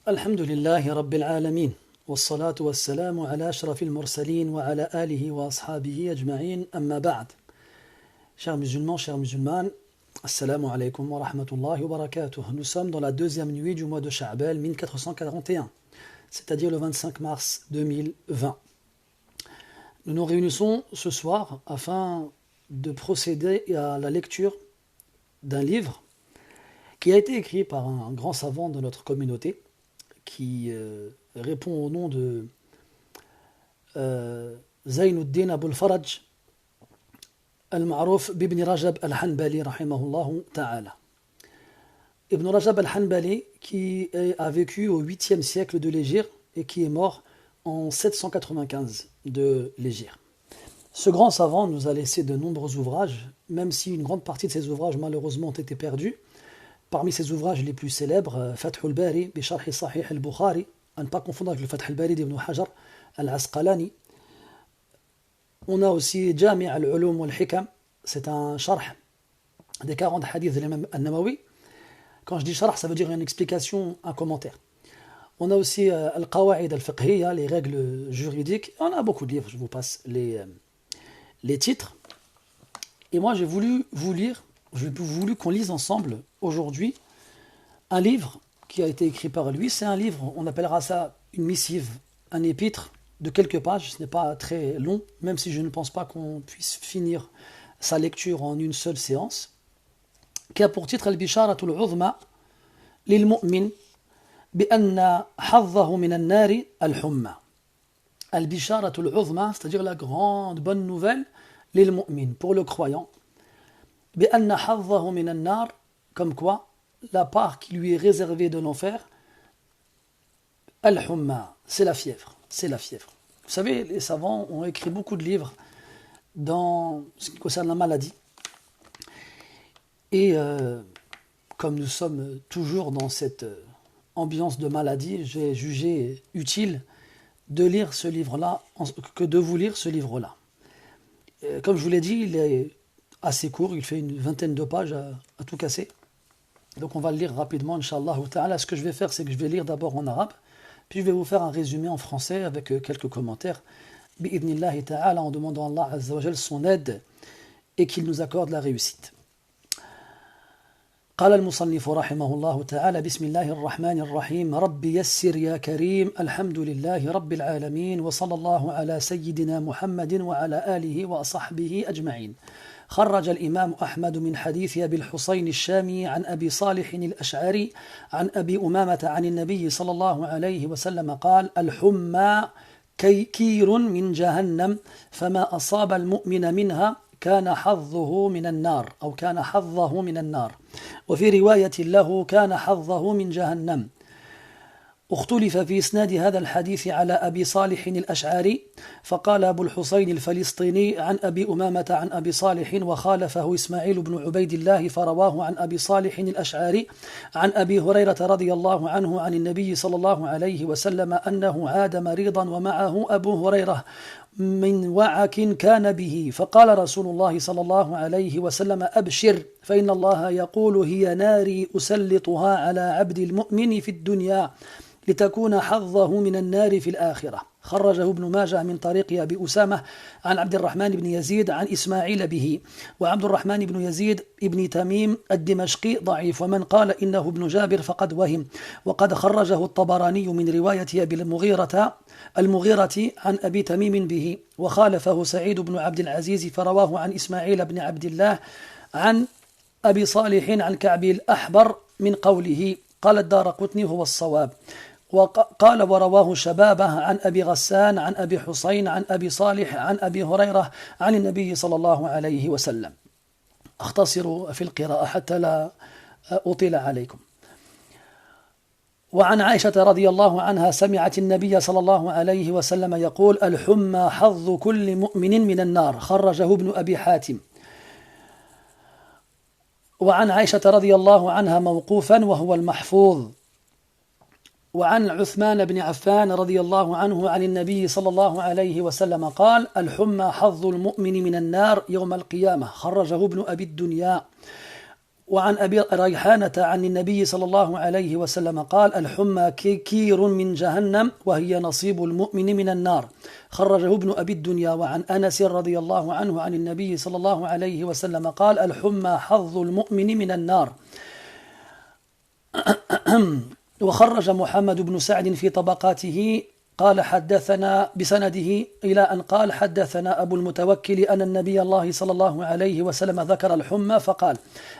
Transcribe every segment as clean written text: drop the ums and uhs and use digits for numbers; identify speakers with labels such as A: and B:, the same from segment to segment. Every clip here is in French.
A: الحمد لله رب العالمين والصلاة والسلام على أشرف المرسلين وعلى آله وأصحابه أجمعين أما بعد. Chers musulmans, chères musulmanes, assalamu alaikum wa rahmatullahi wa barakatuh. Nous sommes dans la deuxième nuit du mois de Sha'bal 1441, c'est-à-dire le 25 mars 2020. Nous nous réunissons ce soir afin de procéder à la lecture d'un livre qui a été écrit par un grand savant de notre communauté qui répond au nom de Zainuddin Abul Faraj al-Ma'rouf b'Ibn Rajab al-Hanbali rahimahullah ta'ala. Ibn Rajab al-Hanbali qui a vécu au 8e siècle de l'Hégire et qui est mort en 795 de l'Hégire. Ce grand savant nous a laissé de nombreux ouvrages, même si une grande partie de ces ouvrages malheureusement ont été perdus. Parmi ses ouvrages les plus célèbres, Fathul Bari, bi Sharh Sahih al-Bukhari, à ne pas confondre avec le Fath al-Bari d'Ibn Hajar al-Asqalani. On a aussi Jami' al-Ulum wal-Hikam, c'est un sharh des 40 hadiths de l'imam al-Nawawi. Quand je dis sharh, ça veut dire une explication, un commentaire. On a aussi al-Qawa'id al-Fiqhiyya, les règles juridiques. On a beaucoup de livres, je vous passe les titres. Et moi, j'ai voulu qu'on lise ensemble aujourd'hui un livre qui a été écrit par lui. C'est un livre, on appellera ça une missive, un épître de quelques pages. Ce n'est pas très long, même si je ne pense pas qu'on puisse finir sa lecture en une seule séance, qui a pour titre Al-Bisharatul Uzma lil Mu'min bi anna haddahu min an-nari al-humma. Al-Bisharatul Uzma, c'est-à-dire la grande bonne nouvelle lil Mu'min, pour le croyant. Bi anna haddahu min an-nar, comme quoi la part qui lui est réservée de l'enfer, al-humma, c'est la fièvre. C'est la fièvre. Vous savez, les savants ont écrit beaucoup de livres dans ce qui concerne la maladie. Et comme nous sommes toujours dans cette ambiance de maladie, j'ai jugé utile de lire ce livre-là, que de vous lire ce livre-là. Comme je vous l'ai dit, il est assez court, il fait une vingtaine de pages à tout casser. Donc on va le lire rapidement, Inch'Allah ta'ala. Ce que je vais faire, c'est que je vais lire d'abord en arabe, puis je vais vous faire un résumé en français avec quelques commentaires, bi'idnillahi ta'ala, en demandant à Allah Azza wa Jal son aide et qu'il nous accorde la réussite. قال المصنف رحمه الله تعالى بسم الله الرحمن الرحيم رب يسر يا كريم الحمد لله رب العالمين وصلى الله على سيدنا محمد وعلى آله وصحبه أجمعين. خرج الإمام أحمد من حديث أبي الحسين الشامي عن أبي صالح الأشعري عن أبي أمامة عن النبي صلى الله عليه وسلم قال الحمى كير من جهنم فما أصاب المؤمن منها كان حظه من النار أو كان حظه من النار وفي رواية له كان حظه من جهنم. اختلف في إسناد هذا الحديث على أبي صالح الأشعري فقال أبو الحسين الفلسطيني عن أبي أمامة عن أبي صالح وخالفه إسماعيل بن عبيد الله فرواه عن أبي صالح الأشعري عن أبي هريرة رضي الله عنه عن النبي صلى الله عليه وسلم أنه عاد مريضا ومعه أبو هريرة من وعك كان به فقال رسول الله صلى الله عليه وسلم أبشر فإن الله يقول هي ناري أسلطها على عبد المؤمن في الدنيا لتكون حظه من النار في الآخرة. خرجه ابن ماجه من طريق أبي أسامة عن عبد الرحمن بن يزيد عن إسماعيل به وعبد الرحمن بن يزيد ابن تميم الدمشقي ضعيف ومن قال إنه ابن جابر فقد وهم وقد خرجه الطبراني من رواية أبي المغيرة عن أبي تميم به وخالفه سعيد بن عبد العزيز فرواه عن إسماعيل بن عبد الله عن أبي صالح عن كعب الأحبر من قوله قال الدارقطني هو الصواب وقال ورواه شبابه عن أبي غسان عن أبي حسين عن أبي صالح عن أبي هريرة عن النبي صلى الله عليه وسلم. أختصر في القراءة حتى لا أطيل عليكم. وعن عائشة رضي الله عنها سمعت النبي صلى الله عليه وسلم يقول الحمى حظ كل مؤمن من النار. خرجه ابن أبي حاتم. وعن عائشة رضي الله عنها موقوفا وهو المحفوظ. وعن عثمان بن عفان رضي الله عنه عن النبي صلى الله عليه وسلم قال الحمى حظ المؤمن من النار يوم القيامة. خرجه ابن أبي الدنيا. وعن أبي ريحانة عن النبي صلى الله عليه وسلم قال الحمى كير من جهنم وهي نصيب المؤمن من النار خرجه ابن أبي الدنيا. وعن أنس رضي الله عنه عن النبي صلى الله عليه وسلم قال الحمى حظ المؤمن من النار. وخرج محمد بن سعد في طبقاته قال حدثنا بسنده إلى أن قال حدثنا أبو المتوكل أن النبي الله صلى الله عليه وسلم ذكر الحمى فقال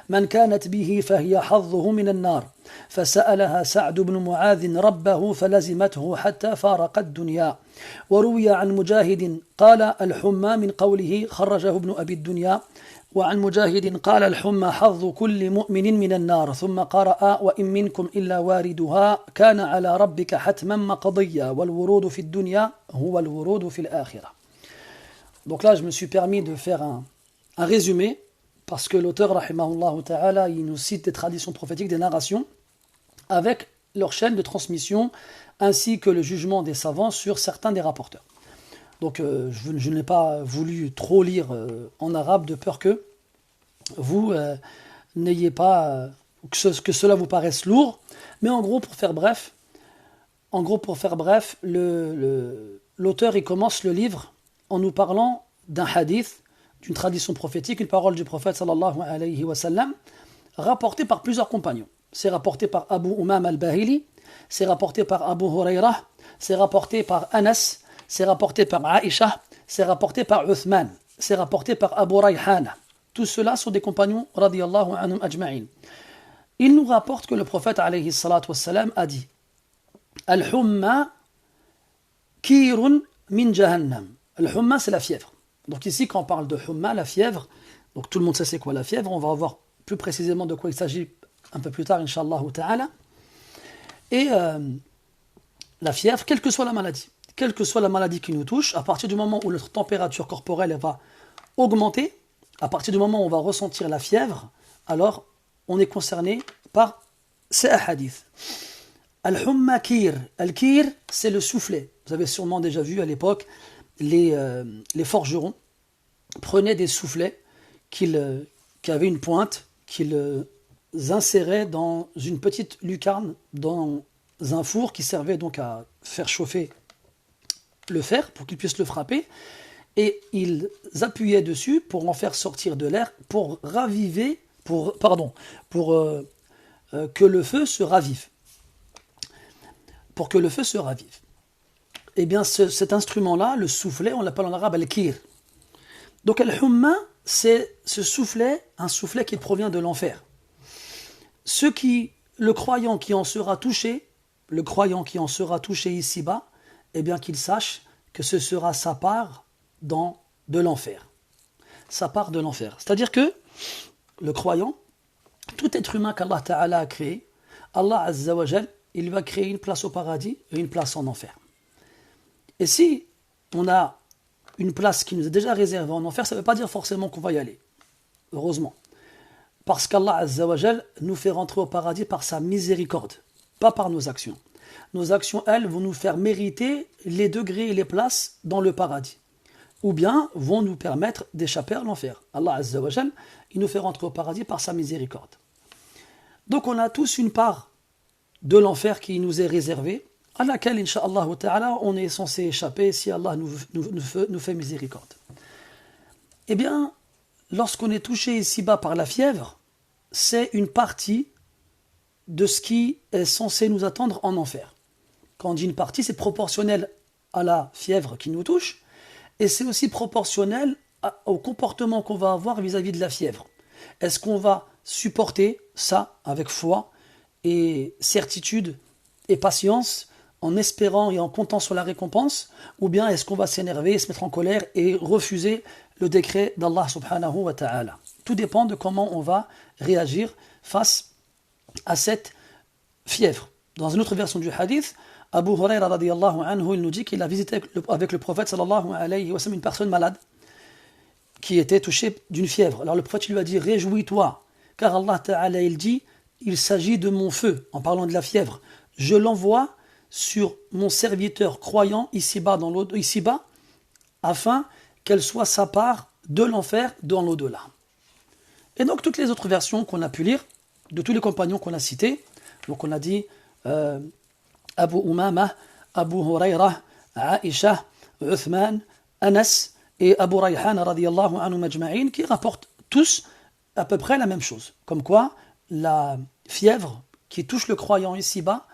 A: من كانت به فهي حظه من النار فسألها سعد بن معاذ ربه فلزمته حتى فارق الدنيا. وروي عن مجاهد قال الحمى من قوله خرجه ابن أبي الدنيا. وعن مجاهد قال الحمى حظ كل مؤمن من النار ثم قرأ وإن منكم إلا واردها كان على ربك حتما مقضيا والورود في الدنيا هو الورود في الآخرة. Donc là je me suis permis de faire un résumé parce que l'auteur rahimahullah ta'ala il nous cite des traditions prophétiques, des narrations avec leur chaîne de transmission ainsi que le jugement des savants sur certains des rapporteurs. Donc je n'ai pas voulu trop lire en arabe de peur que vous n'ayez pas que cela vous paraisse lourd. Mais en gros pour faire bref, l'auteur il commence le livre en nous parlant d'un hadith, d'une tradition prophétique, une parole du prophète sallallahu alayhi wa sallam, rapportée par plusieurs compagnons. C'est rapporté par Abu Umam al-Bahili, c'est rapporté par Abu Hurairah, c'est rapporté par Anas, c'est rapporté par Aïcha, c'est rapporté par Uthman, c'est rapporté par Abu Rayhana. Tous ceux-là sont des compagnons radiyallahu anhum ajma'in. Il nous rapporte que le prophète alayhi salatu wassalam a dit Al-Humma kirun min jahannam. Al-Humma c'est la fièvre. Donc ici quand on parle de Humma, la fièvre, donc tout le monde sait c'est quoi la fièvre, on va voir plus précisément de quoi il s'agit un peu plus tard inshallah ta'ala. Et la fièvre, quelle que soit la maladie qui nous touche, à partir du moment où notre température corporelle elle va augmenter, à partir du moment où on va ressentir la fièvre, alors on est concerné par ces hadiths. Al-Humma kir. Al-Kir, c'est le soufflet. Vous avez sûrement déjà vu à l'époque, les forgerons prenaient des soufflets qui avaient une pointe, qu'ils inséraient dans une petite lucarne, dans un four qui servait donc à faire chauffer le fer pour qu'il puisse le frapper, et ils appuyaient dessus pour en faire sortir de l'air, pour que le feu se ravive. Pour que le feu se ravive. Eh bien, cet instrument-là, le soufflet, on l'appelle en arabe al-kir. Donc, al-humma, c'est ce soufflet, un soufflet qui provient de l'enfer. Le croyant qui en sera touché ici-bas, eh bien, qu'il sache que ce sera sa part de l'enfer. Sa part de l'enfer. C'est-à-dire que le croyant, tout être humain qu'Allah Ta'ala a créé, Allah Azza wa Jal, il va créer une place au paradis et une place en enfer. Et si on a une place qui nous est déjà réservée en enfer, ça ne veut pas dire forcément qu'on va y aller. Heureusement. Parce qu'Allah Azza wa Jal nous fait rentrer au paradis par sa miséricorde, pas par nos actions. Nos actions, elles, vont nous faire mériter les degrés et les places dans le paradis. Ou bien vont nous permettre d'échapper à l'enfer. Allah Azza wa Jal, il nous fait rentrer au paradis par sa miséricorde. Donc on a tous une part de l'enfer qui nous est réservée, à laquelle, incha'Allah ta'ala, on est censé échapper si Allah nous fait miséricorde. Eh bien, lorsqu'on est touché ici-bas par la fièvre, c'est une partie de ce qui est censé nous attendre en enfer. Quand on dit une partie, c'est proportionnel à la fièvre qui nous touche, et c'est aussi proportionnel au comportement qu'on va avoir vis-à-vis de la fièvre. Est-ce qu'on va supporter ça avec foi et certitude et patience, en espérant et en comptant sur la récompense, ou bien est-ce qu'on va s'énerver, se mettre en colère et refuser le décret d'Allah subhanahu wa ta'ala. Tout dépend de comment on va réagir face à cette fièvre. Dans une autre version du hadith, Abu Hurairah radiyallahu anhu, il nous dit qu'il a visité avec le prophète sallallahu alayhi wa sallam une personne malade qui était touchée d'une fièvre. Alors le prophète lui a dit, réjouis-toi, car Allah ta'ala il dit, il s'agit de mon feu, en parlant de la fièvre. Je l'envoie sur mon serviteur croyant ici-bas, afin qu'elle soit sa part de l'enfer dans l'au-delà. Et donc toutes les autres versions qu'on a pu lire, de tous les compagnons qu'on a cités, donc on a dit Abu Umama, Abu Huraira, Aisha, Uthman, Anas et Abu Rayhan radiyallahu anhu majma'in, qui rapportent tous à peu près la même chose. Comme quoi, la fièvre qui touche le croyant ici-bas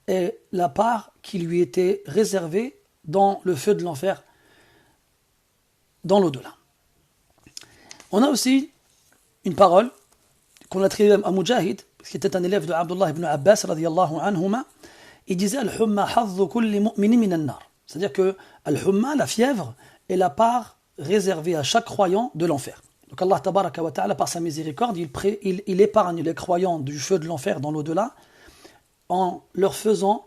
A: est la part qui lui était réservée dans le feu de l'enfer, dans l'au-delà. On a aussi une parole qu'on attribue à Mujahid, qui était un élève de Abdullah ibn Abbas radiyallahu anhuma. Il disait Al-Humma hadhu kulli mu'minin minan nar. C'est-à-dire que Al-Humma, la fièvre, est la part réservée à chaque croyant de l'enfer. Donc Allah tabaraka wa ta'ala, par sa miséricorde, il épargne les croyants du feu de l'enfer dans l'au-delà en les faisant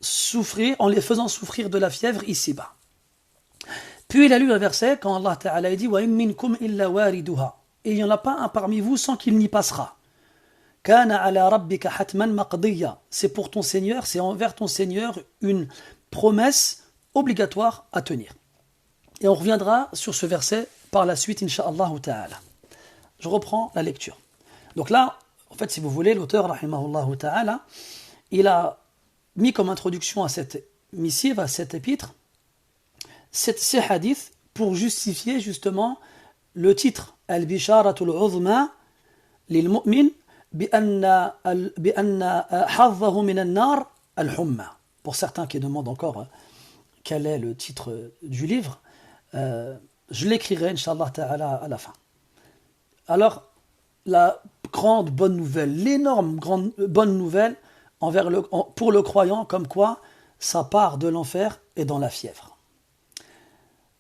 A: souffrir de la fièvre ici-bas. Puis il a lu le verset quand Allah ta'ala dit Wa in minkum illa wariduha. Et il n'y en a pas un parmi vous sans qu'il n'y passera. Kana ala rabbika hatman maqdiya. C'est pour ton Seigneur, c'est envers ton Seigneur une promesse obligatoire à tenir. Et on reviendra sur ce verset par la suite, insha'Allah ta'ala. Je reprends la lecture. Donc là, en fait, si vous voulez, l'auteur, rahimahullah ta'ala, il a mis comme introduction à cette missive, à cet épître, ces hadiths pour justifier justement le titre Al-Bisharatul Uzma lil Mu'min bi anna haddahu min an-nar al-humma. Pour certains qui demandent encore quel est le titre du livre, je l'écrirai, Inch'Allah ta'ala, à la fin. Alors, la grande bonne nouvelle, l'énorme grande bonne nouvelle pour le croyant, comme quoi sa part de l'enfer est dans la fièvre.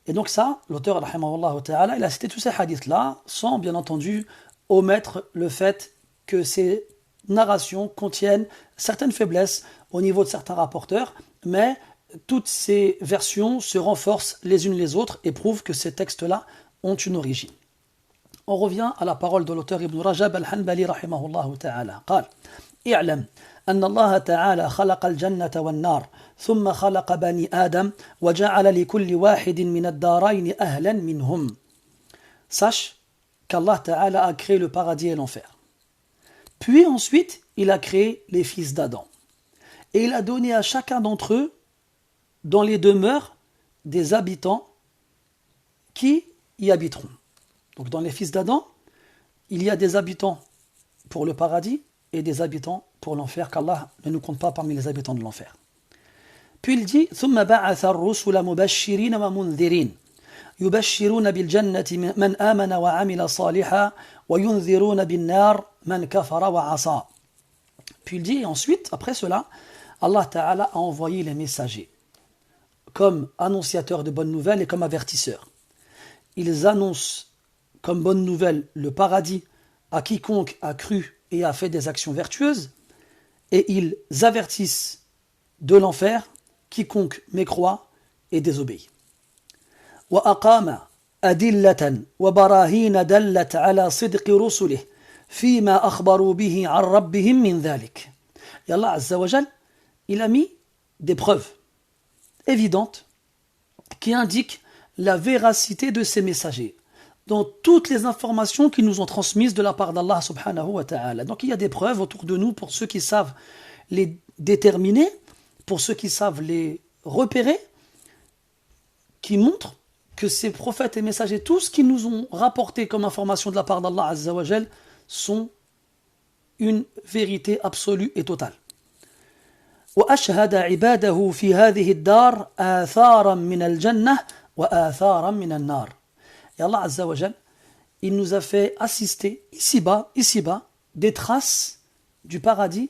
A: Et donc ça, l'auteur, rahimahullah ta'ala, il a cité tous ces hadiths-là, sans bien entendu omettre le fait que ces narrations contiennent certaines faiblesses au niveau de certains rapporteurs, mais toutes ces versions se renforcent les unes les autres et prouvent que ces textes-là ont une origine. On revient à la parole de l'auteur Ibn Rajab al-Hanbali rahimahullah ta'ala. قال اعلم أن الله تعالى خلق الجنة والنار ثم خلق بني آدم وجعل لكل واحد من الدارين أهلا منهم. Sache qu'Allah Ta'ala a créé le paradis et l'enfer. Puis ensuite, il a créé les fils d'Adam. Et il a donné à chacun d'entre eux dans les demeures des habitants qui y habiteront. Donc dans les fils d'Adam, il y a des habitants pour le paradis et des habitants pour l'enfer, qu'Allah ne nous compte pas parmi les habitants de l'enfer. Puis il dit ثم بعث الرسل مبشرين ومنذرين يبشرون بالجنة من آمن وعمل صالحا وينذرون بالنار من كفر وعصى. Puis il dit ensuite, après cela, Allah Ta'ala a envoyé les messagers comme annonciateurs de bonnes nouvelles et comme avertisseurs. Ils annoncent comme bonne nouvelle le paradis à quiconque a cru et a fait des actions vertueuses, et ils avertissent de l'enfer quiconque mécroit et désobéit. وأقام أدلة وبراهين دلت على صدق رسله فيما أخبروا به عن ربهم من ذلك. Et Allah Azza wa Jal, il a mis des preuves évidentes qui indiquent la véracité de ces messagers dans toutes les informations qu'ils nous ont transmises de la part d'Allah subhanahu wa ta'ala. Donc il y a des preuves autour de nous pour ceux qui savent les déterminer, pour ceux qui savent les repérer, qui montrent que ces prophètes et messagers, tout ce qu'ils nous ont rapporté comme information de la part d'Allah Azza wa Jal, sont une vérité absolue et totale. وأشهد عباده في هذه الدار آثارا من الجنة وآثارا من النار. Et Allah Azza wa Jal, il nous a fait assister ici-bas, des traces du paradis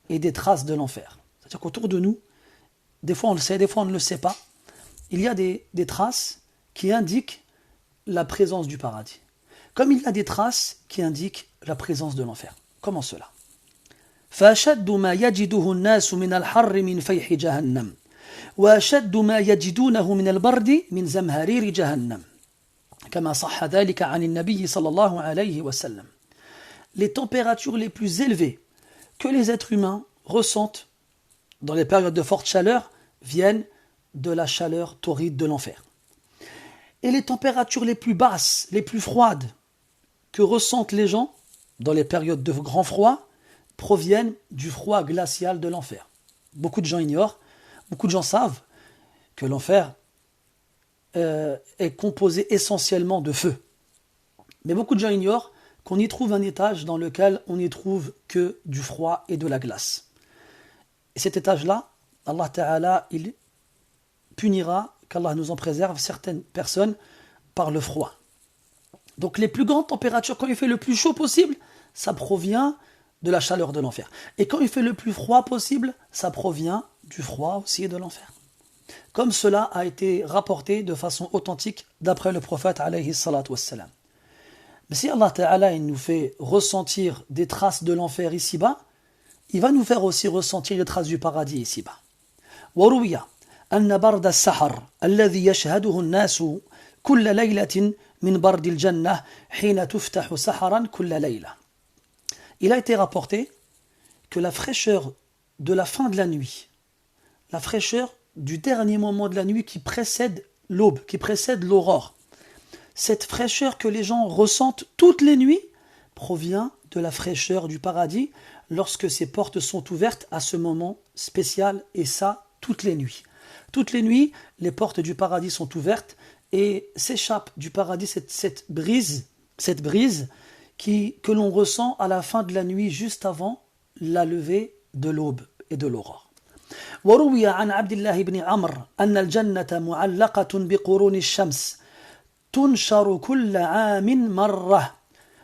A: et des traces de l'enfer. C'est-à-dire qu'autour de nous, des fois on le sait, des fois on ne le sait pas, il y a des traces qui indiquent la présence du paradis. Comme il y a des traces qui indiquent la présence de l'enfer. Comment cela? فأشد ما يجده الناس من الحر من فيح جهنم وأشد ما يجدونه من البرد من زمهرير جهنم كما صح ذلك عن النبي صلى الله عليه وسلم. Les températures les plus élevées que les êtres humains ressentent dans les périodes de forte chaleur viennent de la chaleur torride de l'enfer. Et les températures les plus basses, les plus froides que ressentent les gens dans les périodes de grand froid proviennent du froid glacial de l'enfer. Beaucoup de gens ignorent, beaucoup de gens savent que l'enfer est composé essentiellement de feu. Mais beaucoup de gens ignorent qu'on y trouve un étage dans lequel on n'y trouve que du froid et de la glace. Et cet étage-là, Allah Ta'ala, il punira, qu'Allah nous en préserve, certaines personnes par le froid. Donc les plus grandes températures, quand il fait le plus chaud possible, ça provient de la chaleur de l'enfer. Et quand il fait le plus froid possible, ça provient du froid aussi et de l'enfer. Comme cela a été rapporté de façon authentique d'après le prophète alayhi salatu wassalam. Mais si Allah Ta'ala il nous fait ressentir des traces de l'enfer ici-bas, il va nous faire aussi ressentir les traces du paradis ici-bas. وروي أن برد السحر الذي يشهده الناس كل ليلة من برد الجنة حين تفتح سحرا كل ليلة. Il a été rapporté que la fraîcheur de la fin de la nuit, la fraîcheur du dernier moment de la nuit qui précède l'aube, qui précède l'aurore, cette fraîcheur que les gens ressentent toutes les nuits provient de la fraîcheur du paradis lorsque ces portes sont ouvertes à ce moment spécial, et ça toutes les nuits. Toutes les nuits, les portes du paradis sont ouvertes et s'échappe du paradis cette brise que l'on ressent à la fin de la nuit, juste avant la levée de l'aube et de l'aurore. وروي عن عبد الله بن عمرو أن الجنة معلقة بقرون الشمس تنشر كل عام مرة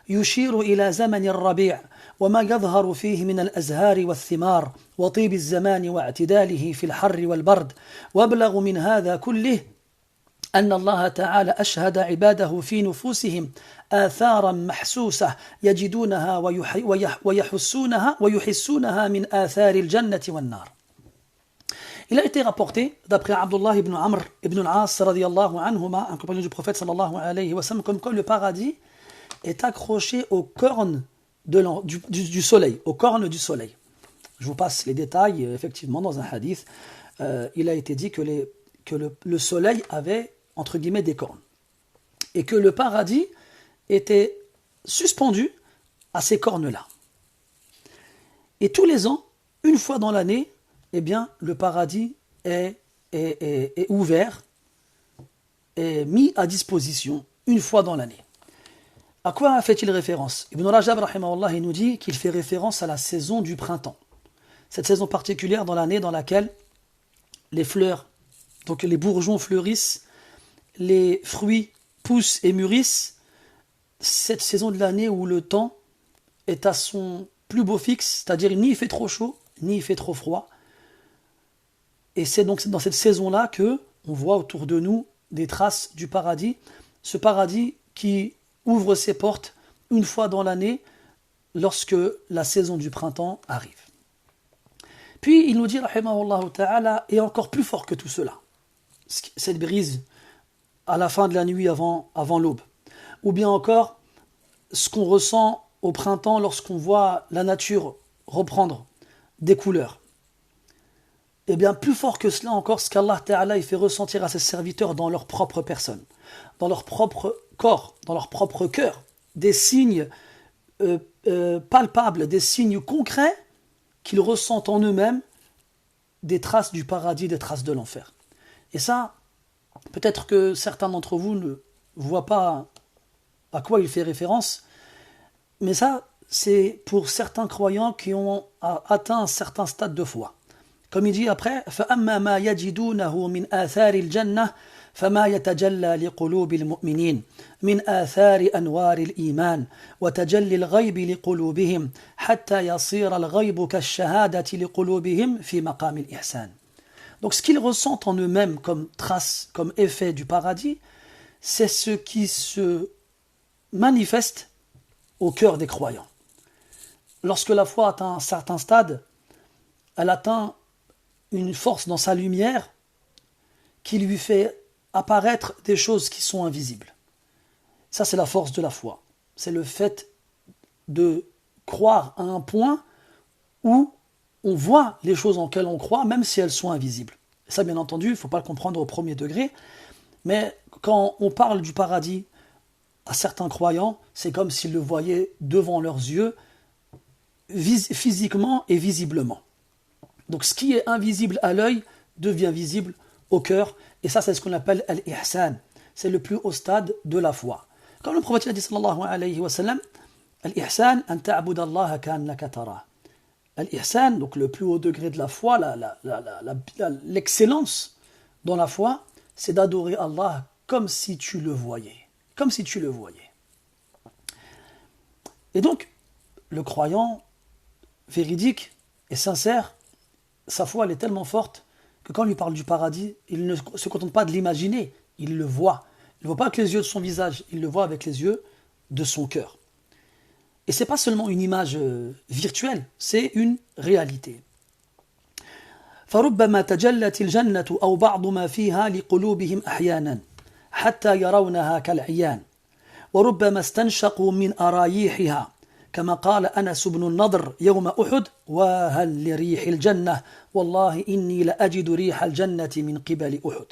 A: يشير إلى زمن الربيع وما يظهر فيه من الأزهار والثمار وطيب الزمان واعتداله في الحر والبرد وابلغ من هذا كله أن الله تعالى أشهد عباده في نفوسهم آثارا محسوسة يجدونها ويحسونها من آثار الجنة والنار. Il a été rapporté, d'après Abdullah ibn Amr ibn al-As radiyallahu anhuma, un compagnon du prophète sallallahu alayhi wa sallam, comme quoi le paradis est accroché aux cornes du soleil, aux cornes du soleil. Je vous passe les détails, effectivement, dans un hadith, il a été dit que le soleil avait, entre guillemets, des cornes. Et que le paradis était suspendu à ces cornes-là. Et tous les ans, une fois dans l'année, eh bien, le paradis est ouvert, est mis à disposition une fois dans l'année. À quoi fait-il référence? Ibn Rajab rahimahullah, il nous dit qu'il fait référence à la saison du printemps. Cette saison particulière dans l'année dans laquelle les fleurs, donc les bourgeons fleurissent, les fruits poussent et mûrissent, cette saison de l'année où le temps est à son plus beau fixe, c'est-à-dire ni il fait trop chaud, ni il fait trop froid. Et c'est donc dans cette saison-là que on voit autour de nous des traces du paradis, ce paradis qui ouvre ses portes une fois dans l'année lorsque la saison du printemps arrive. Puis il nous dit, rahimahullah ta'ala, et encore plus fort que tout cela, cette brise à la fin de la nuit avant l'aube, ou bien encore ce qu'on ressent au printemps lorsqu'on voit la nature reprendre des couleurs. Et bien plus fort que cela encore, ce qu'Allah Ta'ala il fait ressentir à ses serviteurs dans leur propre personne, dans leur propre corps, dans leur propre cœur, des signes palpables, des signes concrets qu'ils ressentent en eux-mêmes, des traces du paradis, des traces de l'enfer. Et ça, peut-être que certains d'entre vous ne voient pas à quoi il fait référence, mais ça, c'est pour certains croyants qui ont atteint un certain stade de foi. Comme il dit après, فَأَمَّا مَا يَجِدُونَهُ مِنْ آثَارِ الْجَنَّةِ فَمَا يَتَجَلَّى لِقُلُوبِ الْمُؤْمِنِينَ مِنْ آثَارِ أَنْوَارِ الْإِيمَانِ وَتَجَلِّ الْغَيْبِ لِقُلُوبِهِمْ حَتَّى يَصِيرَ الْغَيْبُ كَالشَّهَادَةِ لِقُلُوبِهِمْ فِي مَقَامِ الْإِحْسَانِ. Donc ce qu'ils ressentent en eux-mêmes comme trace, comme effet du paradis, c'est ce qui se manifeste au cœur des croyants. Lorsque la foi atteint un certain stade, elle atteint une force dans sa lumière qui lui fait apparaître des choses qui sont invisibles. Ça, c'est la force de la foi. C'est le fait de croire à un point où on voit les choses en lesquelles on croit, même si elles sont invisibles. Et ça, bien entendu, il ne faut pas le comprendre au premier degré, mais quand on parle du paradis À certains croyants, c'est comme s'ils le voyaient devant leurs yeux, physiquement et visiblement. Donc ce qui est invisible à l'œil devient visible au cœur, et ça c'est ce qu'on appelle al-ihsan. C'est le plus haut stade de la foi. Comme le prophète a dit sallallahu alayhi wa sallam, al-ihsan an ta'bud Allah ka'annaka tarah. Al-ihsan, donc le plus haut degré de la foi, l'excellence dans la foi, c'est d'adorer Allah comme si tu le voyais. Comme si tu le voyais. Et donc, le croyant véridique et sincère, sa foi elle est tellement forte que quand on lui parle du paradis, il ne se contente pas de l'imaginer, il le voit. Il ne voit pas avec les yeux de son visage, il le voit avec les yeux de son cœur. Et ce n'est pas seulement une image virtuelle, c'est une réalité. فربما تجلت الجنة أو بعض ما فيها لقلوبهم أحيانا حتى يرونها كالعيان وربما استنشقوا من أرايحها كما قال أنس بن النضر يوم أحد وهل لريح الجنة والله إني لأجد ريح الجنة من قبل أحد.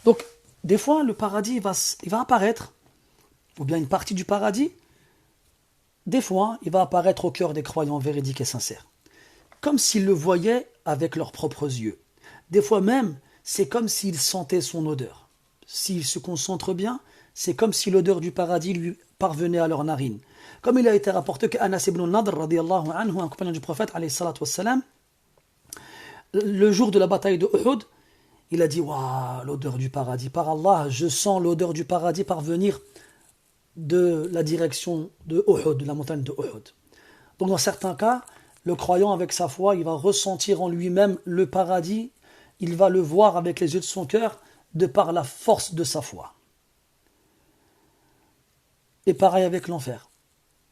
A: Donc, des fois, le paradis il va apparaître, ou bien une partie du paradis, des fois, il va apparaître au cœur des croyants véridiques et sincères, comme s'ils le voyaient avec leurs propres yeux. Des fois même, c'est comme s'ils sentaient son odeur. S'ils se concentrent bien, c'est comme si l'odeur du paradis lui parvenait à leurs narines. Comme il a été rapporté qu'Anas ibn Nadr, radiyallahu anhu, un compagnon du prophète, alayhi salatu wassalam, le jour de la bataille de Uhud, il a dit « Waouh, l'odeur du paradis, par Allah, je sens l'odeur du paradis parvenir de la direction de Uhud, de la montagne de Uhud. » Donc dans certains cas, le croyant avec sa foi, il va ressentir en lui-même le paradis, il va le voir avec les yeux de son cœur, de par la force de sa foi. Et pareil avec l'enfer.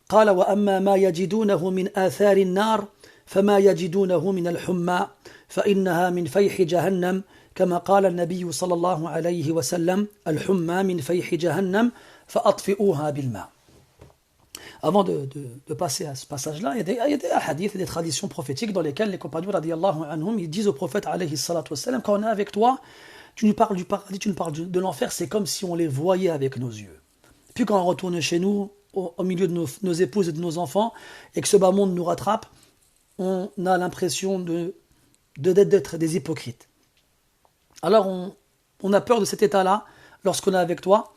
A: قال وأما ما يجدونه من آثار النار فما يجدونه من الحمى فإنها من فيح جهنم كما قال النبي صلى الله عليه وسلم الحمى من فيح جهنم فأطفئوها بالماء. Avant de passer à ce passage-là, il y a des hadiths et des traditions prophétiques dans lesquelles les compagnons radiyallahu anhum, ils disent au prophète alayhi salatu wassalam, quand on est avec toi, tu nous parles du paradis, tu nous parles de l'enfer, c'est comme si on les voyait avec nos yeux. Puis quand on retourne chez nous, au milieu de nos épouses et de nos enfants, et que ce bas monde nous rattrape, on a l'impression d'être des hypocrites. Alors on a peur de cet état-là lorsqu'on est avec toi,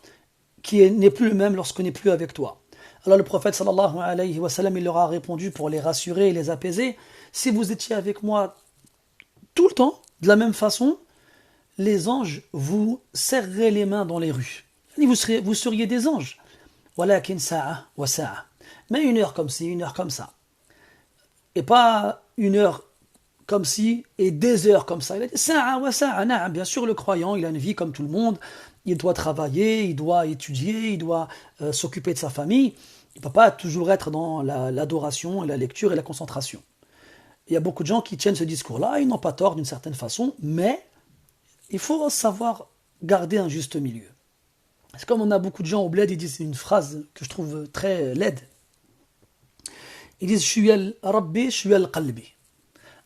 A: qui n'est plus le même lorsqu'on n'est plus avec toi. Alors le prophète sallallahu alayhi wa sallam, il leur a répondu pour les rassurer et les apaiser, si vous étiez avec moi tout le temps, de la même façon, les anges vous serreraient les mains dans les rues. Vous seriez des anges. Walakin sa'a wa sa'a. Mais une heure comme ci, une heure comme ça. Et pas une heure comme ci et des heures comme ça. Il a dit sa'a wa sa'a. Na'am. Bien sûr, le croyant, il a une vie comme tout le monde. Il doit travailler, il doit étudier, il doit s'occuper de sa famille. Il ne peut pas toujours être dans l'adoration, et la lecture et la concentration. Il y a beaucoup de gens qui tiennent ce discours-là, ils n'ont pas tort d'une certaine façon, mais il faut savoir garder un juste milieu. C'est comme on a beaucoup de gens au bled, ils disent une phrase que je trouve très laide. Ils disent « Shuyal Rabbi, Shuyal Qalbi ».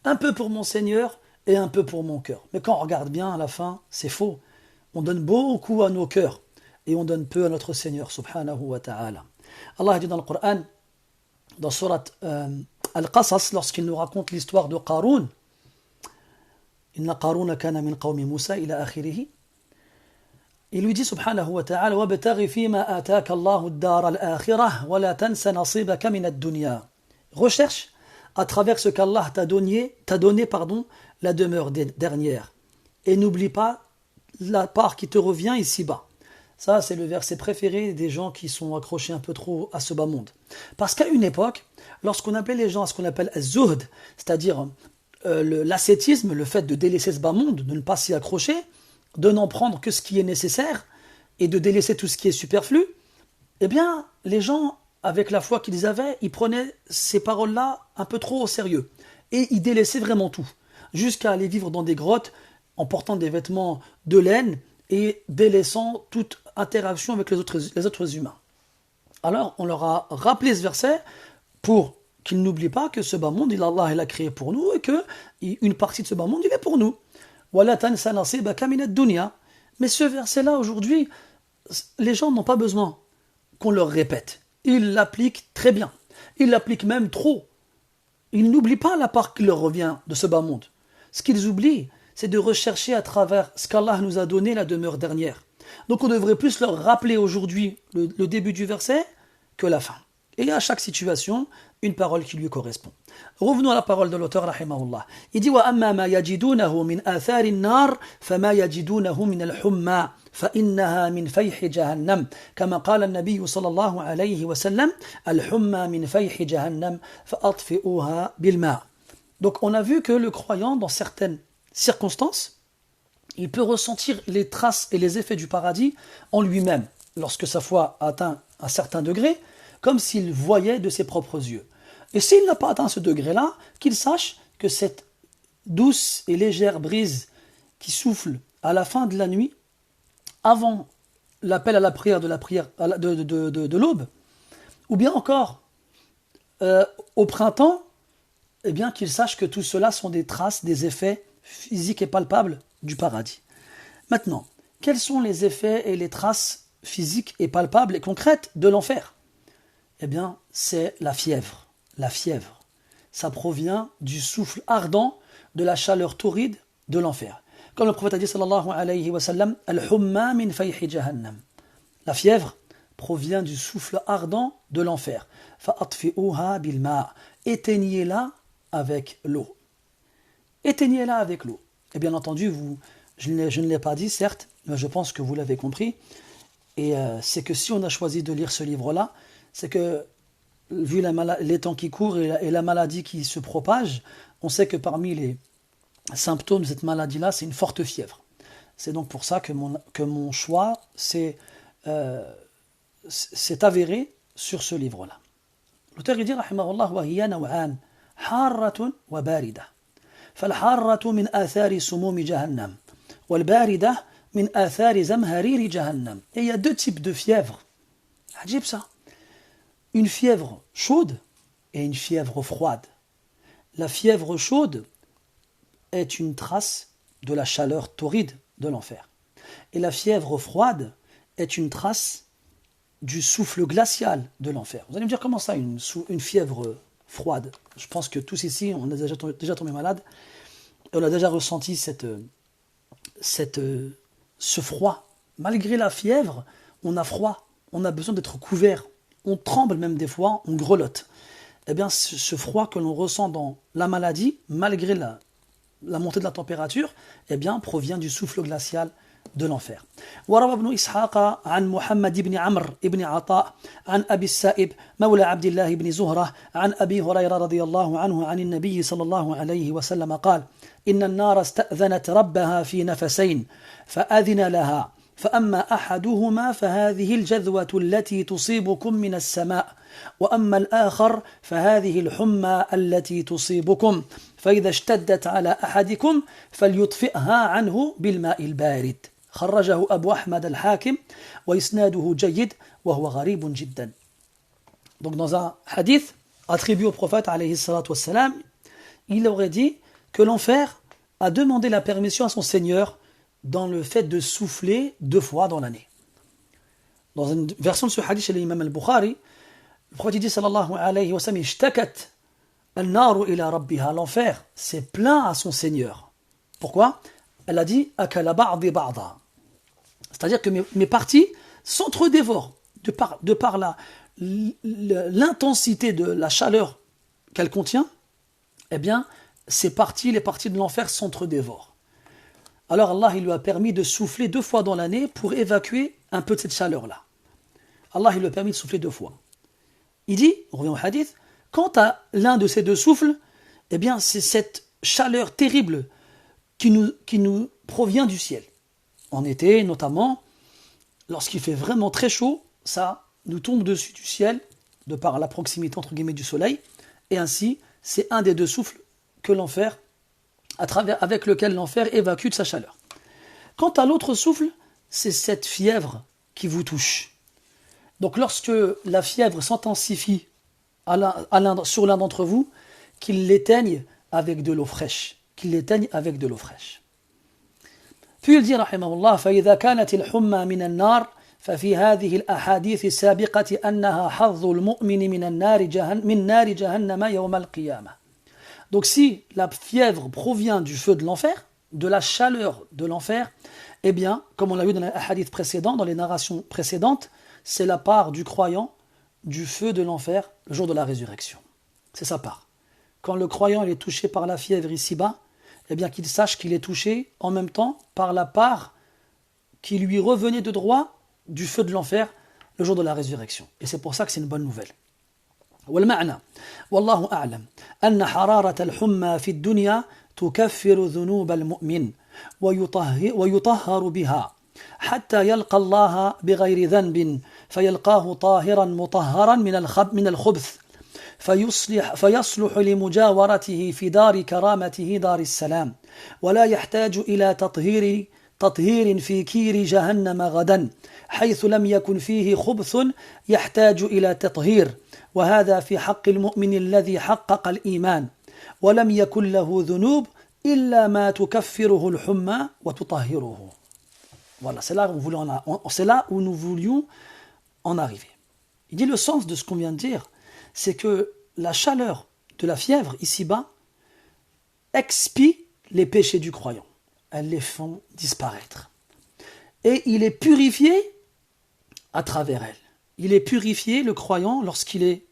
A: Un peu pour mon Seigneur et un peu pour mon cœur. Mais quand on regarde bien, à la fin, c'est faux. On donne beaucoup à nos cœurs et on donne peu à notre Seigneur, subhanahu wa ta'ala. Allah dit dans le Coran, dans surat Al-Qasas, lorsqu'il nous raconte l'histoire de Qarun, « Inna Qaruna kana min qawmi Musa ila akhirihi » il lui dit subhanahu wa ta'ala وَابْتَغِ فِيمَا آتَاكَ اللَّهُ الدَّارَ الْآخِرَةَ وَلَا تَنْسَ نَصِيبَكَ مِنَ الدُّنْيَا. Recherche à travers ce qu'Allah t'a donné, la demeure dernière. Et n'oublie pas la part qui te revient ici-bas. Ça, c'est le verset préféré des gens qui sont accrochés un peu trop à ce bas monde. Parce qu'à une époque, lorsqu'on appelait les gens à ce qu'on appelle az-zuhd, c'est-à-dire l'ascétisme, le fait de délaisser ce bas monde, de ne pas s'y accrocher, de n'en prendre que ce qui est nécessaire et de délaisser tout ce qui est superflu, eh bien, les gens, avec la foi qu'ils avaient, ils prenaient ces paroles-là un peu trop au sérieux. Et ils délaissaient vraiment tout, jusqu'à aller vivre dans des grottes en portant des vêtements de laine et délaissant toute interaction avec les autres humains. Alors, on leur a rappelé ce verset pour qu'ils n'oublient pas que ce bas monde, Allah l'a créé pour nous et qu'une partie de ce bas monde, il est pour nous. Mais ce verset-là, aujourd'hui, les gens n'ont pas besoin qu'on leur répète. Ils l'appliquent très bien. Ils l'appliquent même trop. Ils n'oublient pas la part qui leur revient de ce bas monde. Ce qu'ils oublient, c'est de rechercher à travers ce qu'Allah nous a donné la demeure dernière. Donc on devrait plus leur rappeler aujourd'hui le début du verset que la fin. Et à chaque situation, une parole qui lui correspond. Revenons à la parole de l'auteur, rahimahullah. Il dit وَأَمَّا مَا يَجِدُونَهُ مِنْ آثَارِ النَّارِ فَمَا يَجِدُونَهُ مِنَ الْحُمَّى فإنها من فيح جهنم كما قال النبي صلى الله عليه وسلم الحمى من فيح جهنم فأطفئوها بالماء. Donc on a vu que le croyant dans certaines circonstances, il peut ressentir les traces et les effets du paradis en lui-même lorsque sa foi atteint un certain degré, comme s'il voyait de ses propres yeux. Et s'il n'a pas atteint ce degré-là, qu'il sache que cette douce et légère brise qui souffle à la fin de la nuit, avant l'appel à la prière de l'aube, ou bien encore au printemps, eh bien qu'il sache que tout cela sont des traces, des effets physiques et palpables du paradis. Maintenant, quels sont les effets et les traces physiques et palpables et concrètes de l'enfer? Eh bien, c'est la fièvre. La fièvre, ça provient du souffle ardent, de la chaleur torride de l'enfer. Comme le prophète a dit sallallahu alayhi wa sallam, al-humma min fayhi jahannam. La fièvre provient du souffle ardent de l'enfer. Fa'atfi'uha bil ma'. Éteignez-la avec l'eau. Éteignez-la avec l'eau. Et bien entendu, je ne l'ai pas dit, certes, mais je pense que vous l'avez compris. Et c'est que si on a choisi de lire ce livre-là, c'est que, vu les temps qui courent et la maladie qui se propage, on sait que parmi les symptômes de cette maladie-là, c'est une forte fièvre. C'est donc pour ça que mon choix s'est avéré sur ce livre-là. L'auteur dit, rahimahullah, wa hiya naw'an, harratun wa barida. فالحارة من آثار سموم جهنم والباردة من آثار زمهرير جهنم. Et il y a deux types de fièvre. Ajib ça. Une fièvre chaude et une fièvre froide. La fièvre chaude est une trace de la chaleur torride de l'enfer. Et la fièvre froide est une trace du souffle glacial de l'enfer. Vous allez me dire comment ça, une fièvre froide? Je pense que tous ici, on est déjà tombé malade et on a déjà ressenti ce froid. Malgré la fièvre, on a froid, on a besoin d'être couvert, on tremble même des fois, on grelotte. Eh bien, ce froid que l'on ressent dans la maladie, malgré la montée de la température, eh bien, provient du souffle glacial de l'enfer. وروى ابن إسحاق عن محمد بن عمرو بن عطاء عن أبي السائب مولى عبد الله بن زهرة عن أبي هريرة رضي الله عنه عن النبي صلى الله عليه وسلم قال إن النار استأذنت ربها في نفسين فأذن لها فأما أحدهما فهذه الجذوة التي تصيبكم من السماء وأما الآخر فهذه الحمى التي تصيبكم فإذا اشتدت على أحدكم فليطفئها عنه بالماء البارد خرجه أبو أحمد الحاكم وإسناده جيد وهو غريب جدا. Donc dans un hadith attribué au prophète alayhi salatu wassalam, il aurait dit que l'enfer a demandé la permission à son Seigneur dans le fait de souffler 2 fois dans l'année. Dans une version de ce hadith chez l'imam al-Bukhari, le prophète dit sallallahu alayhi wa sallam, ishtakat al-naru ila rabbiha, l'enfer s'est plaint à son Seigneur. Pourquoi? Elle a dit akala ba'di ba'da. C'est-à-dire que mes parties s'entre-dévorent de par l'intensité de la chaleur qu'elle contient. Eh bien, les parties de l'enfer s'entre-dévorent. Alors Allah il lui a permis de souffler 2 fois dans l'année pour évacuer un peu de cette chaleur-là. Allah il lui a permis de souffler 2 fois. Il dit, on revient au hadith, quant à l'un de ces 2 souffles, eh bien c'est cette chaleur terrible qui nous provient du ciel. En été, notamment, lorsqu'il fait vraiment très chaud, ça nous tombe dessus du ciel, de par la proximité entre guillemets du soleil, et ainsi, c'est un des 2 souffles que l'enfer, avec lequel l'enfer évacue de sa chaleur. Quant à l'autre souffle, c'est cette fièvre qui vous touche. Donc lorsque la fièvre s'intensifie sur l'un d'entre vous, qu'il l'éteigne avec de l'eau fraîche. Puis il dit, rahimahullah, فَإِذَا كَانَتِ الْحُمَّى مِنَ النَّارِ ففي هذه الأحاديث السابقة أنها حظ المؤمن من نار جهنم يوم القيامة. Donc si la fièvre provient du feu de l'enfer, de la chaleur de l'enfer, eh bien, comme on l'a vu dans les hadiths précédents, dans les narrations précédentes, c'est la part du croyant du feu de l'enfer le jour de la résurrection. C'est sa part. Quand le croyant il est touché par la fièvre ici-bas, eh bien qu'il sache qu'il est touché en même temps par la part qui lui revenait de droit du feu de l'enfer le jour de la résurrection. Et c'est pour ça que c'est une bonne nouvelle. والمعنى والله أعلم أن حرارة الحمى في الدنيا تكفر ذنوب المؤمن ويطهر بها حتى يلقى الله بغير ذنب فيلقاه طاهرا مطهرا من الخبث فيصلح لمجاورته في دار كرامته دار السلام ولا يحتاج إلى تطهير في كير جهنم غدا حيث لم يكن فيه خبث يحتاج إلى تطهير وهذا في حق المؤمن الذي حقق الإيمان ولم يكن له ذنوب إلا ما تكفره الحمى وتطهره. Voilà, c'est là où nous voulions en arriver. Il dit le sens de ce qu'on vient de dire, c'est que la chaleur de la fièvre ici-bas expie les péchés du croyant. Elles les font disparaître. Et il est purifié à travers elles. Il est purifié, le croyant, lorsqu'il est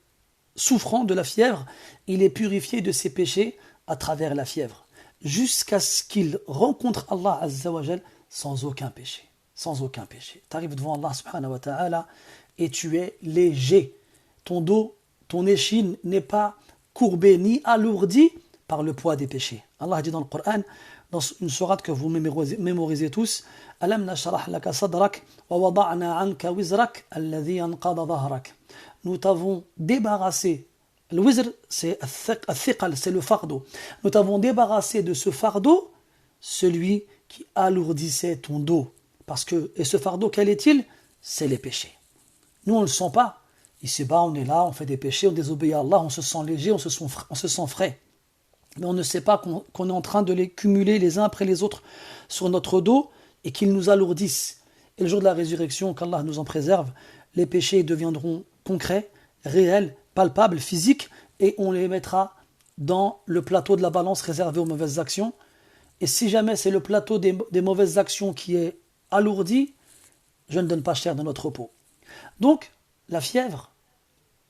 A: souffrant de la fièvre, il est purifié de ses péchés à travers la fièvre, jusqu'à ce qu'il rencontre Allah Azza wa Jal sans aucun péché. Sans aucun péché. Tu arrives devant Allah subhanahu wa ta'ala et tu es léger. Ton dos, ton échine n'est pas courbé ni alourdi par le poids des péchés. Allah dit dans le Coran, dans une sourate que vous mémorisez tous, Alam nashrah laka sadrak wa wada'na anka wizrak alladhi anqadha dhahrak. Nous t'avons débarrassé. Le wizr, c'est al-thiqal, c'est le fardeau. Nous t'avons débarrassé de ce fardeau, celui qui alourdissait ton dos. Et ce fardeau, quel est-il? C'est les péchés. Nous, on ne le sent pas. Ici-bas, on est là, on fait des péchés, on désobéit à Allah, on se sent léger, on se sent frais. Mais on ne sait pas qu'on est en train de les cumuler les uns après les autres sur notre dos et qu'ils nous alourdissent. Et le jour de la résurrection, qu'Allah nous en préserve, les péchés deviendront concrets, réels, palpables, physiques, et on les mettra dans le plateau de la balance réservé aux mauvaises actions. Et si jamais c'est le plateau des mauvaises actions qui est alourdi, je ne donne pas cher de notre repos. Donc, la fièvre,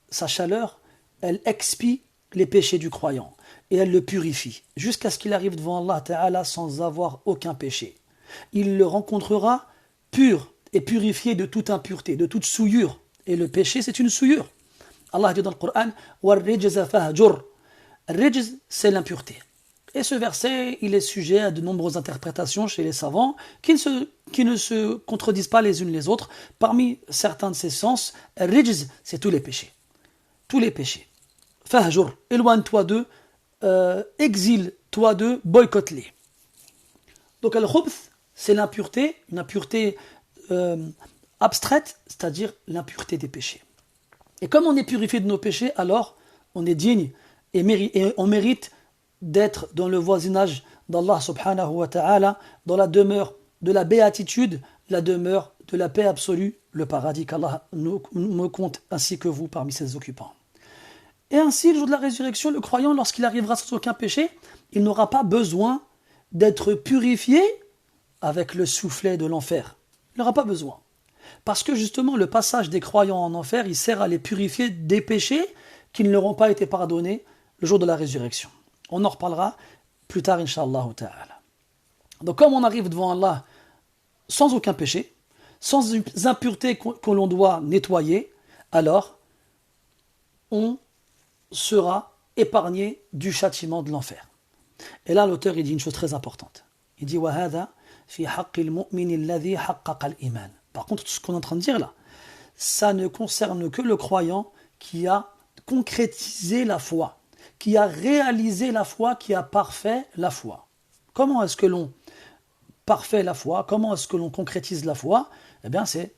A: sa chaleur, elle expie les péchés du croyant et elle le purifie jusqu'à ce qu'il arrive devant Allah Ta'ala sans avoir aucun péché. Il le rencontrera pur et purifié de toute impureté, de toute souillure. Et le péché, c'est une souillure. Allah dit dans le Coran, وَالرِّجْزَ فَهْجُرْ. Rijz, c'est l'impureté. Et ce verset, il est sujet à de nombreuses interprétations chez les savants qui ne se contredisent pas les unes les autres. Parmi certains de ces sens, Rijz, c'est tous les péchés. Tous les péchés. Fahjur, éloigne-toi d'eux, exile-toi d'eux, boycotte-les. Donc al-khubth, c'est l'impureté, une impureté abstraite, c'est-à-dire l'impureté des péchés. Et comme on est purifié de nos péchés, alors on est digne et on mérite d'être dans le voisinage d'Allah subhanahu wa ta'ala, dans la demeure de la béatitude, la demeure de la paix absolue, le paradis qu'Allah me compte ainsi que vous parmi ses occupants. Et ainsi, le jour de la résurrection, le croyant, lorsqu'il arrivera sans aucun péché, il n'aura pas besoin d'être purifié avec le soufflet de l'enfer. Il n'aura pas besoin. Parce que justement, le passage des croyants en enfer, il sert à les purifier des péchés qui ne leur ont pas été pardonnés le jour de la résurrection. On en reparlera plus tard, Inch'Allah ta'ala. Donc comme on arrive devant Allah sans aucun péché, sans impureté que l'on doit nettoyer, alors on sera épargné du châtiment de l'enfer. Et là, l'auteur il dit une chose très importante. Il dit وَهَذَا فِي حَقِّ الْمُؤْمِنِ الَّذِي حَقَّقَ الْإِيمَانِ. Par contre, tout ce qu'on est en train de dire là, ça ne concerne que le croyant qui a concrétisé la foi, qui a réalisé la foi, qui a parfait la foi. Comment est-ce que l'on parfait la foi? Comment est-ce que l'on concrétise la foi? Eh bien, c'est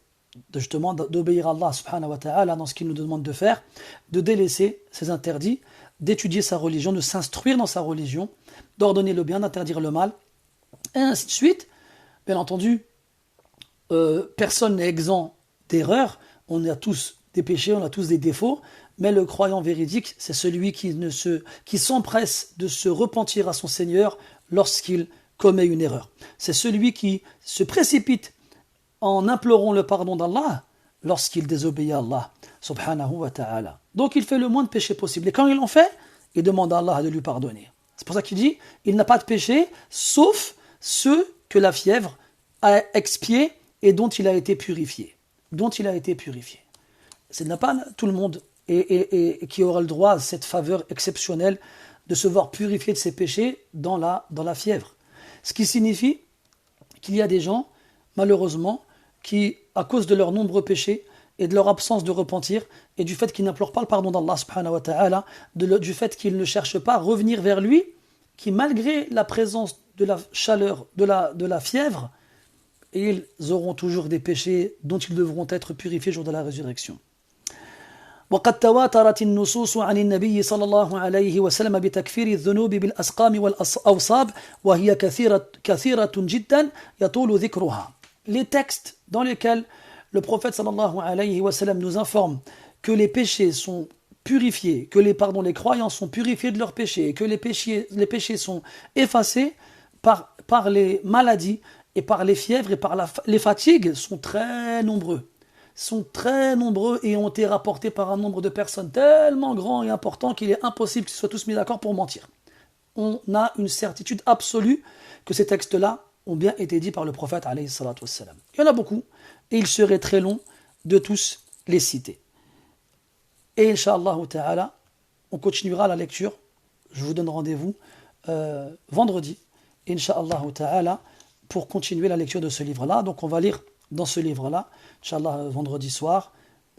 A: justement d'obéir à Allah subhanahu wa ta'ala dans ce qu'il nous demande de faire, de délaisser ses interdits, d'étudier sa religion, de s'instruire dans sa religion, d'ordonner le bien, d'interdire le mal, et ainsi de suite. Bien entendu, personne n'est exempt d'erreurs, on a tous des péchés, on a tous des défauts, mais le croyant véridique, c'est celui qui s'empresse de se repentir à son Seigneur lorsqu'il commet une erreur. C'est celui qui se précipite en implorant le pardon d'Allah lorsqu'il désobéit à Allah, subhanahu wa ta'ala. Donc il fait le moins de péchés possible. Et quand il en fait, il demande à Allah de lui pardonner. C'est pour ça qu'il dit, il n'a pas de péché, sauf ceux que la fièvre a expiés et dont il a été purifié. Dont il a été purifié. Ce n'est pas tout le monde et qui aura le droit à cette faveur exceptionnelle de se voir purifié de ses péchés dans la fièvre. Ce qui signifie qu'il y a des gens, malheureusement, qui, à cause de leurs nombreux péchés et de leur absence de repentir, et du fait qu'ils n'implorent pas le pardon d'Allah subhanahu wa ta'ala, du fait qu'ils ne cherchent pas à revenir vers lui, qui malgré la présence de la chaleur, de la fièvre, ils auront toujours des péchés dont ils devront être purifiés le jour de la résurrection. وقد تواترت النصوص عن النبي صلى الله عليه وسلم بتكفير الذنوب بالأسقام والأوصاب وهي كثيرة جدا يطول ذكرها. Les textes dans lesquels le prophète sallallahu alayhi wa sallam nous informe que les péchés sont purifiés, que les croyants sont purifiés de leurs péchés, que les péchés sont effacés par les maladies et par les fièvres et par les fatigues sont très nombreux et ont été rapportés par un nombre de personnes tellement grand et important qu'il est impossible qu'ils soient tous mis d'accord pour mentir. On a une certitude absolue que ces textes-là ont bien été dits par le prophète alayhi salatu wassalam. Il y en a beaucoup et il serait très long de tous les citer. Et Inch'Allah ta'ala, on continuera la lecture. Je vous donne rendez-vous vendredi, Inch'Allah ta'ala, pour continuer la lecture de ce livre-là. Donc on va lire dans ce livre-là, Inch'Allah, vendredi soir,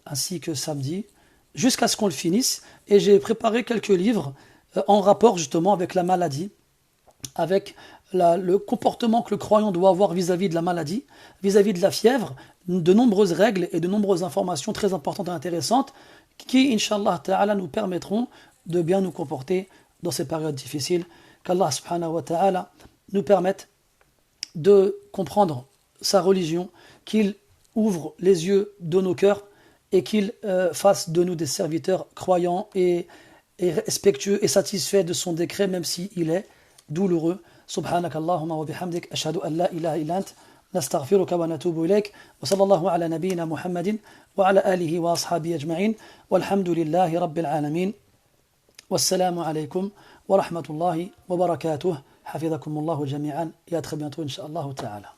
A: ainsi que samedi, jusqu'à ce qu'on le finisse. Et j'ai préparé quelques livres en rapport justement avec la maladie, avec le comportement que le croyant doit avoir vis-à-vis de la maladie, vis-à-vis de la fièvre, de nombreuses règles et de nombreuses informations très importantes et intéressantes qui, Inch'Allah ta'ala, nous permettront de bien nous comporter dans ces périodes difficiles. Qu'Allah subhanahu wa ta'ala nous permette de comprendre sa religion, qu'il ouvre les yeux de nos cœurs et qu'il fasse de nous des serviteurs croyants et respectueux et satisfaits de son décret, même s'il est douloureux. سبحانك اللهم وبحمدك أشهد أن لا إله إلا أنت نستغفرك ونتوب إليك وصلى الله على نبينا محمد وعلى آله وأصحابه أجمعين والحمد لله رب العالمين والسلام عليكم ورحمة الله وبركاته حفظكم الله جميعا et à très bientôt إن شاء الله تعالى.